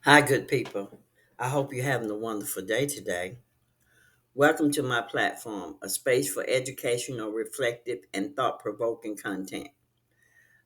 Hi, good people. I hope you're having a wonderful day today. Welcome to my platform, a space for educational, reflective, and thought provoking content.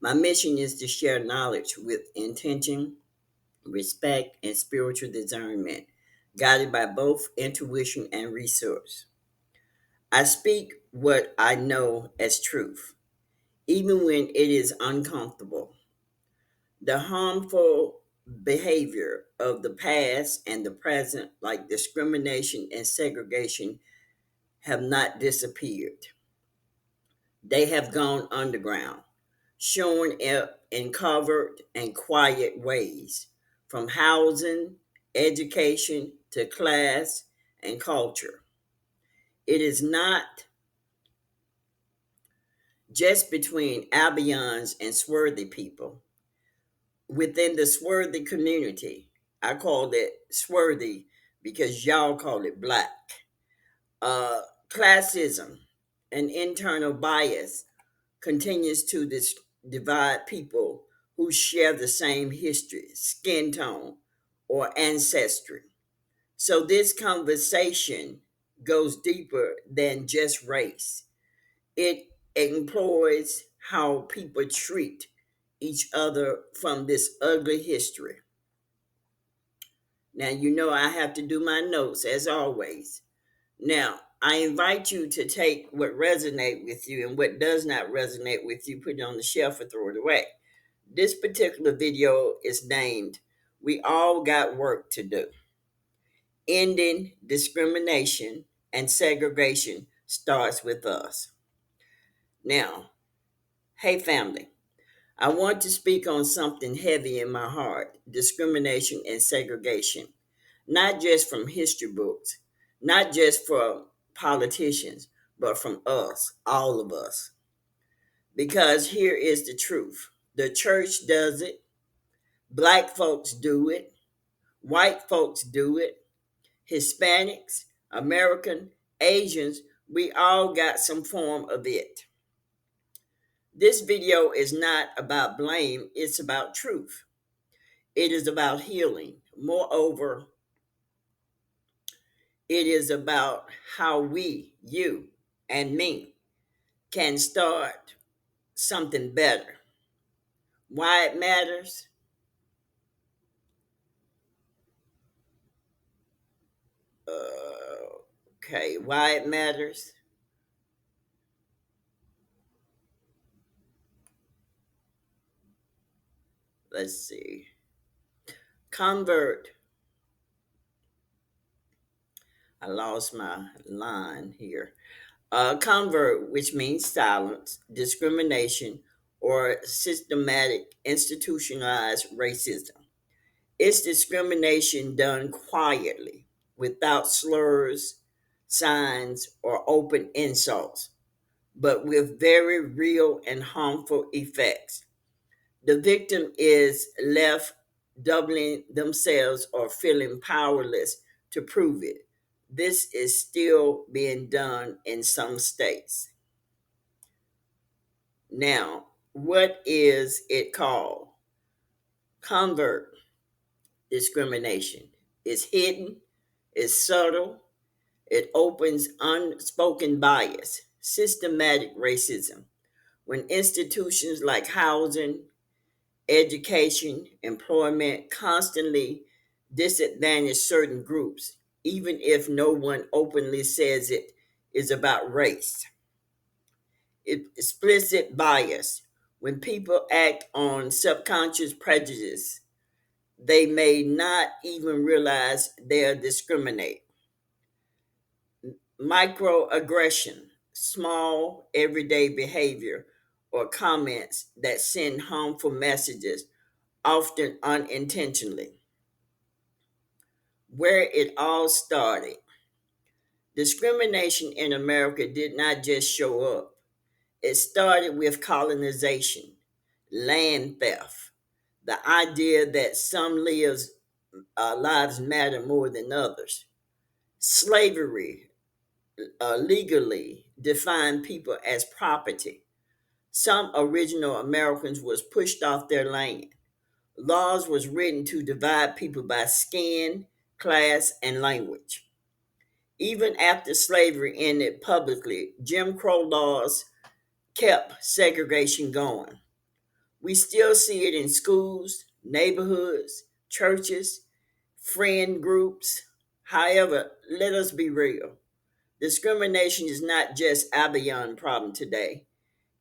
My mission is to share knowledge with intention, respect, and spiritual discernment, guided by both intuition and resource. I speak what I know as truth, even when it is uncomfortable. The harmful behavior of the past and the present, like discrimination and segregation, have not disappeared. They have gone underground, showing up in covert and quiet ways, from housing, education to class and culture. It is not just between Albions and Swarthy people. Within the Swarthy community, I call it Swarthy because y'all call it black. Classism and internal bias continues to divide people who share the same history, skin tone, or ancestry. So this conversation goes deeper than just race. It employs how people treat each other from this ugly history. Now, you know I have to do my notes as always. Now, I invite you to take what resonate with you and what does not resonate with you, put it on the shelf or throw it away. This particular video is named We All Got Work to Do. Ending discrimination and segregation starts with us. Now, hey family, I want to speak on something heavy in my heart, discrimination and segregation. Not just from history books, not just from politicians, but from us, all of us. Because here is the truth: the church does it, black folks do it, white folks do it, Hispanics, American, Asians, we all got some form of it. This video is not about blame, it's about truth. It is about healing. Moreover, it is about how we, you, and me, can start something better. Why it matters? Okay, why it matters? Let's see. Convert. I lost my line here. Convert, which means silence, discrimination, or systematic institutionalized racism. It's discrimination done quietly, without slurs, signs, or open insults, but with very real and harmful effects. The victim is left doubling themselves or feeling powerless to prove it. This is still being done in some states. Now, what is it called? Convert discrimination. It's hidden, it's subtle, it opens unspoken bias, systematic racism. When institutions like housing, education, employment constantly disadvantage certain groups, even if no one openly says it is about race. Explicit bias. When people act on subconscious prejudice, they may not even realize they are discriminating. Microaggression, small everyday behavior or comments that send harmful messages, often unintentionally. Where it all started. Discrimination in America did not just show up, it started with colonization, land theft, the idea that some lives matter more than others. Slavery legally defined people as property. Some original Americans was pushed off their land. Laws was written to divide people by skin, class, and language. Even after slavery ended publicly, Jim Crow laws kept segregation going. We still see it in schools, neighborhoods, churches, friend groups. However, let us be real. Discrimination is not just Albion problem today.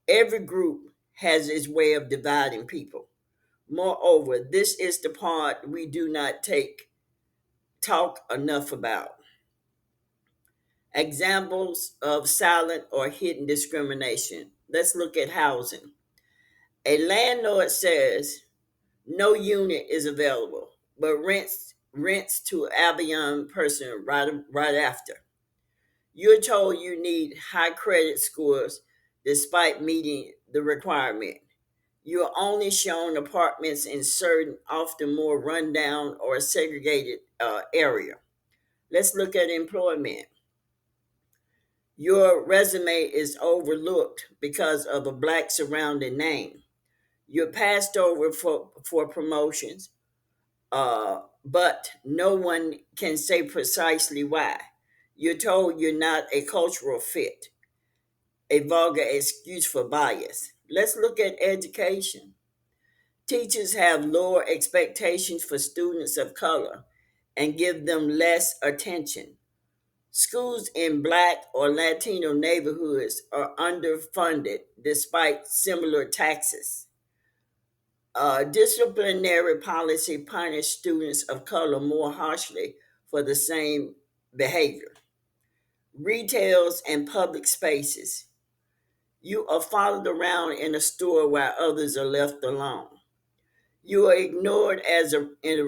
Every group has its way of dividing people. Moreover, this is the part we do not talk enough about. Examples of silent or hidden discrimination. Let's look at housing. A landlord says no unit is available, but rents to Albion person right after. You're told you need high credit scores despite meeting the requirement. You're only shown apartments in certain, often more rundown or segregated area. Let's look at employment. Your resume is overlooked because of a black surrounding name. You're passed over for promotions, but no one can say precisely why. You're told you're not a cultural fit, a vulgar excuse for bias. Let's look at education. Teachers have lower expectations for students of color and give them less attention. Schools in Black or Latino neighborhoods are underfunded despite similar taxes. Disciplinary policy punish students of color more harshly for the same behavior. Retails and public spaces. You are followed around in a store while others are left alone. You are ignored in a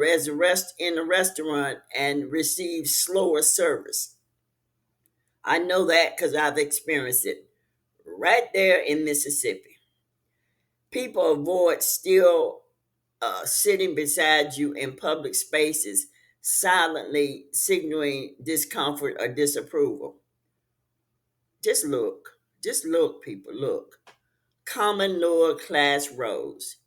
restaurant and receive slower service. I know that because I've experienced it right there in Mississippi. People avoid still sitting beside you in public spaces, silently signaling discomfort or disapproval. Just look, people, look. Common lower class roles,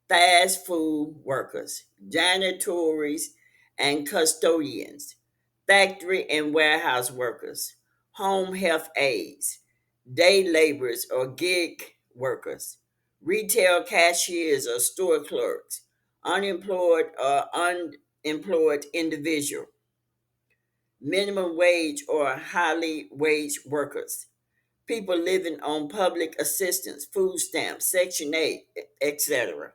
fast food workers, janitors and custodians, factory and warehouse workers, home health aides, day laborers or gig workers, retail cashiers or store clerks, unemployed or unemployed individual, minimum wage or highly wage workers, people living on public assistance, food stamps, Section 8, etc.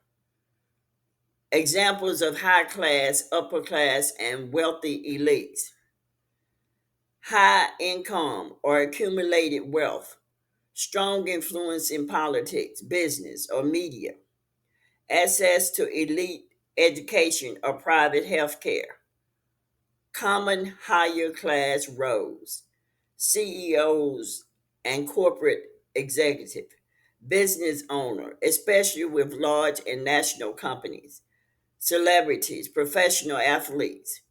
Examples of high class, upper class, and wealthy elites. High income or accumulated wealth, strong influence in politics, business, or media, access to elite education or private health care, common higher class roles, CEOs and corporate executive, business owner, especially with large and national companies, celebrities, professional athletes,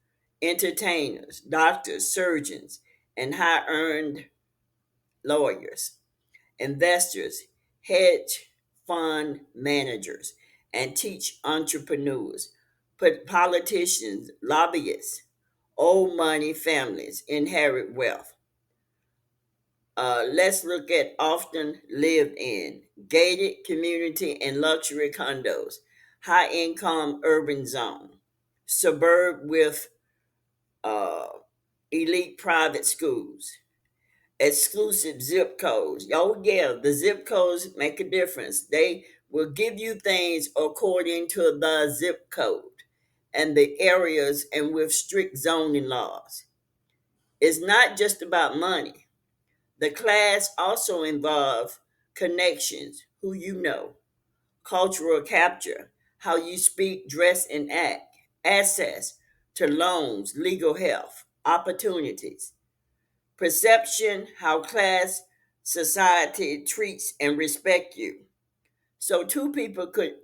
entertainers, doctors, surgeons, and high earned lawyers, investors, hedge fund managers, and teach entrepreneurs, put politicians, lobbyists, old money families inherit wealth. Let's look at often lived in gated community and luxury condos, high income urban zone, suburb with uh, elite private schools, exclusive zip codes. Oh, yeah, the zip codes make a difference. They will give you things according to the zip code and the areas and with strict zoning laws. It's not just about money. The class also involves connections, who you know, cultural capture, how you speak, dress, and act, access to loans, legal health, opportunities, perception, how class society treats and respect you. So two people could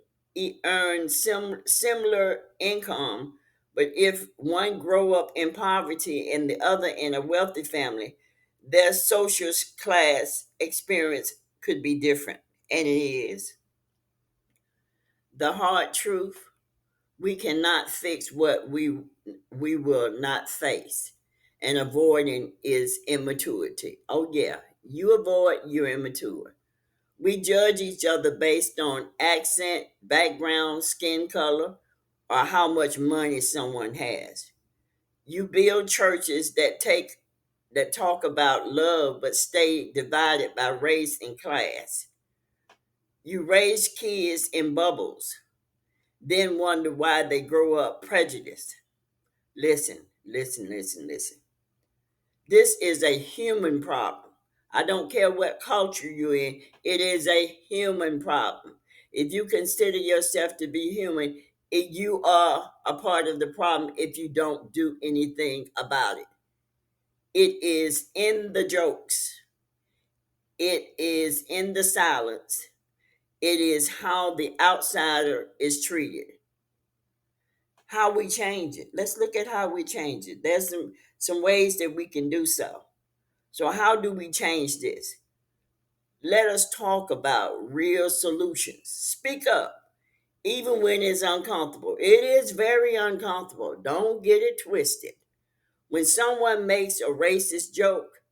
earn similar income, but if one grow up in poverty and the other in a wealthy family, their social class experience could be different. And it is. The hard truth. We cannot fix what we will not face. And avoiding is immaturity. Oh yeah, you avoid, you're immature. We judge each other based on accent, background, skin color, or how much money someone has. You build churches that talk about love but stay divided by race and class. You raise kids in bubbles, then wonder why they grow up prejudiced. Listen, listen, listen, listen. This is a human problem. I don't care what culture you're in, it is a human problem. If you consider yourself to be human, you are a part of the problem if you don't do anything about it. It is in the jokes, it is in the silence, it is how the outsider is treated. How we change it. Let's look at how we change it. There's some ways that we can do so. So how do we change this? Let us talk about real solutions. Speak up, even when it's uncomfortable. It is very uncomfortable. Don't get it twisted. When someone makes a racist joke,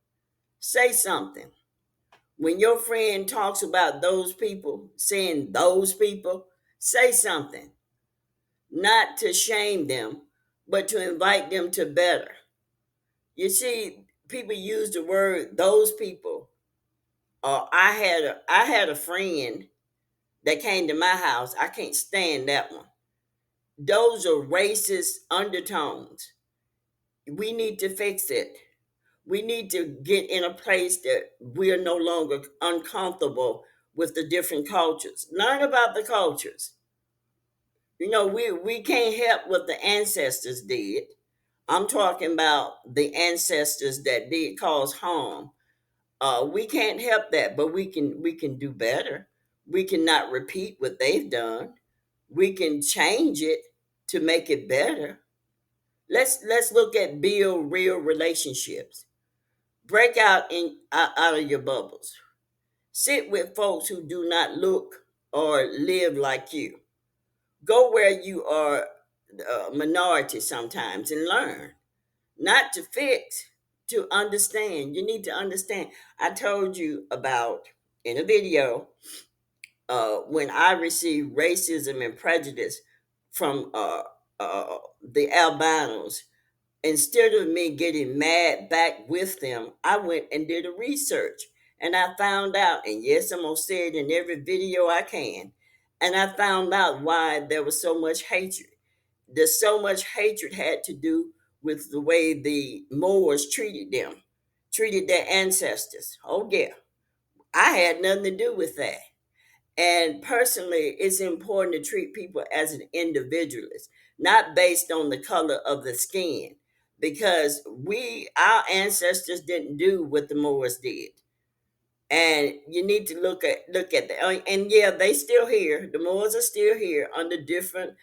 say something. When your friend talks about those people, saying those people, say something. Not to shame them, but to invite them to better. You see, people use the word those people. I had a friend that came to my house. I can't stand that one. Those are racist undertones. We need to fix it. We need to get in a place that we are no longer uncomfortable with the different cultures. Learn about the cultures. We can't help what the ancestors did. I'm talking about the ancestors that did cause harm. We can't help that, but we can do better. We cannot repeat what they've done. We can change it to make it better. Let's look at build real relationships. Break out of your bubbles. Sit with folks who do not look or live like you. Go where you are a minority sometimes and learn. Not to fix, to understand. You need to understand. I told you about in a video when I received racism and prejudice from the albinos. Instead of me getting mad back with them, I went and did a research. And I found out, and yes, I'm going to say it in every video I can. And I found out why there was so much hatred. There's so much hatred had to do with the way the Moors treated them, treated their ancestors. Oh, yeah. I had nothing to do with that. And personally, it's important to treat people as an individualist, not based on the color of the skin, because our ancestors didn't do what the Moors did. And you need to look at that. And yeah, they still here. The Moors are still here under different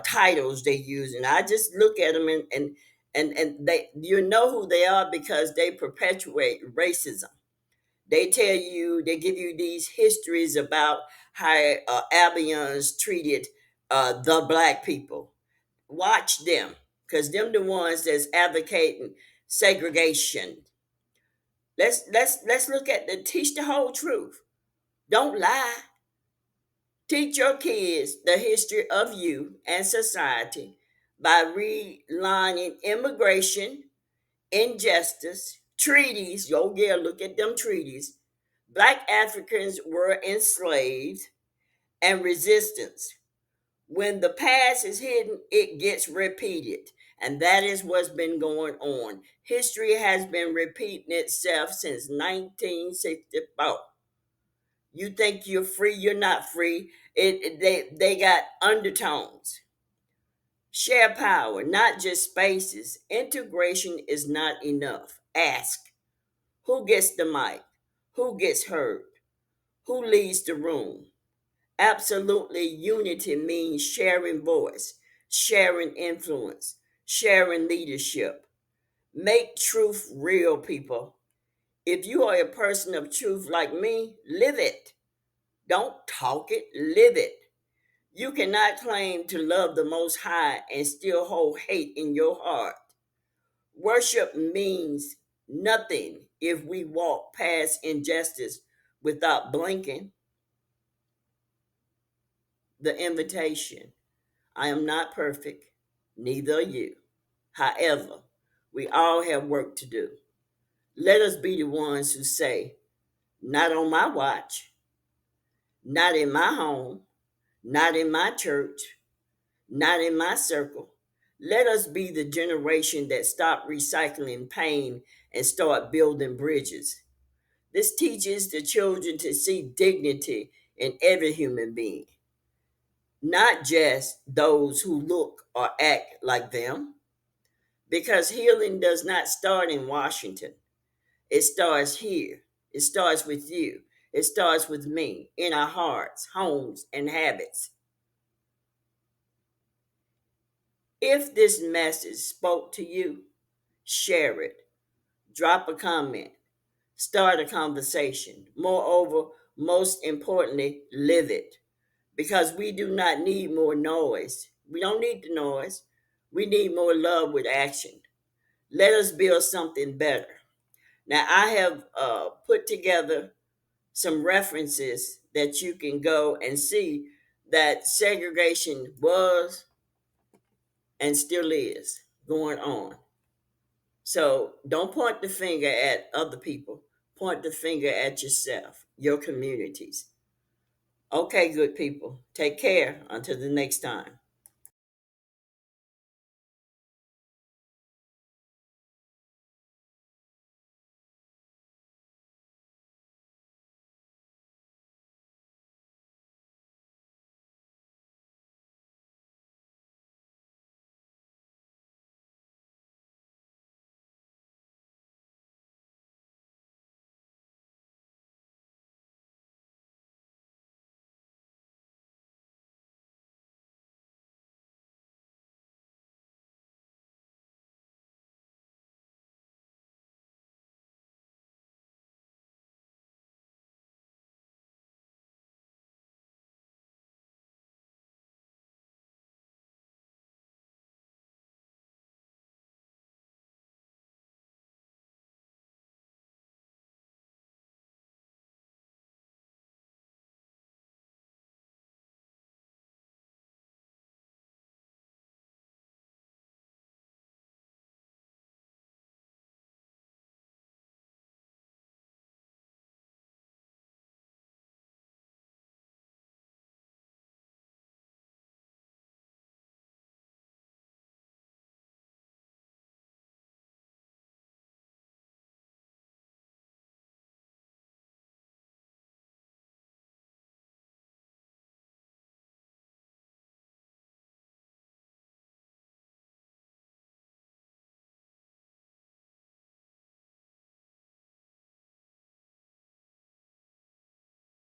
titles they use, and I just look at them and they you know who they are because they perpetuate racism. They give you these histories about how Albions treated the black people. Watch them, because them the ones that's advocating segregation. Let's look at teach the whole truth. Don't lie. Teach your kids the history of you and society by relining immigration, injustice, treaties. Oh, yeah, look at them treaties. Black Africans were enslaved and resistance. When the past is hidden, it gets repeated. And that is what's been going on. History has been repeating itself since 1964. You think you're free, you're not free. They got undertones. Share power, not just spaces. Integration is not enough. Ask who gets the mic, who gets heard, who leads the room. Absolutely, unity means sharing voice, sharing influence, sharing leadership. Make truth real, people. If you are a person of truth like me, live it. Don't talk it, live it. You cannot claim to love the Most High and still hold hate in your heart. Worship means nothing if we walk past injustice without blinking. The invitation: I am not perfect, neither are you. However, we all have work to do. Let us be the ones who say, not on my watch, not in my home, not in my church, not in my circle. Let us be the generation that stop recycling pain and start building bridges. This teaches the children to see dignity in every human being, not just those who look or act like them. Because healing does not start in Washington, it starts here. It starts with you. It starts with me, in our hearts, homes, and habits. If this message spoke to you, share it, drop a comment, start a conversation. Moreover, most importantly, live it. Because we do not need more noise. We don't need the noise. We need more love with action. Let us build something better. Now, I have put together some references that you can go and see that segregation was and still is going on. So don't point the finger at other people, point the finger at yourself, your communities. Okay, good people, take care until the next time.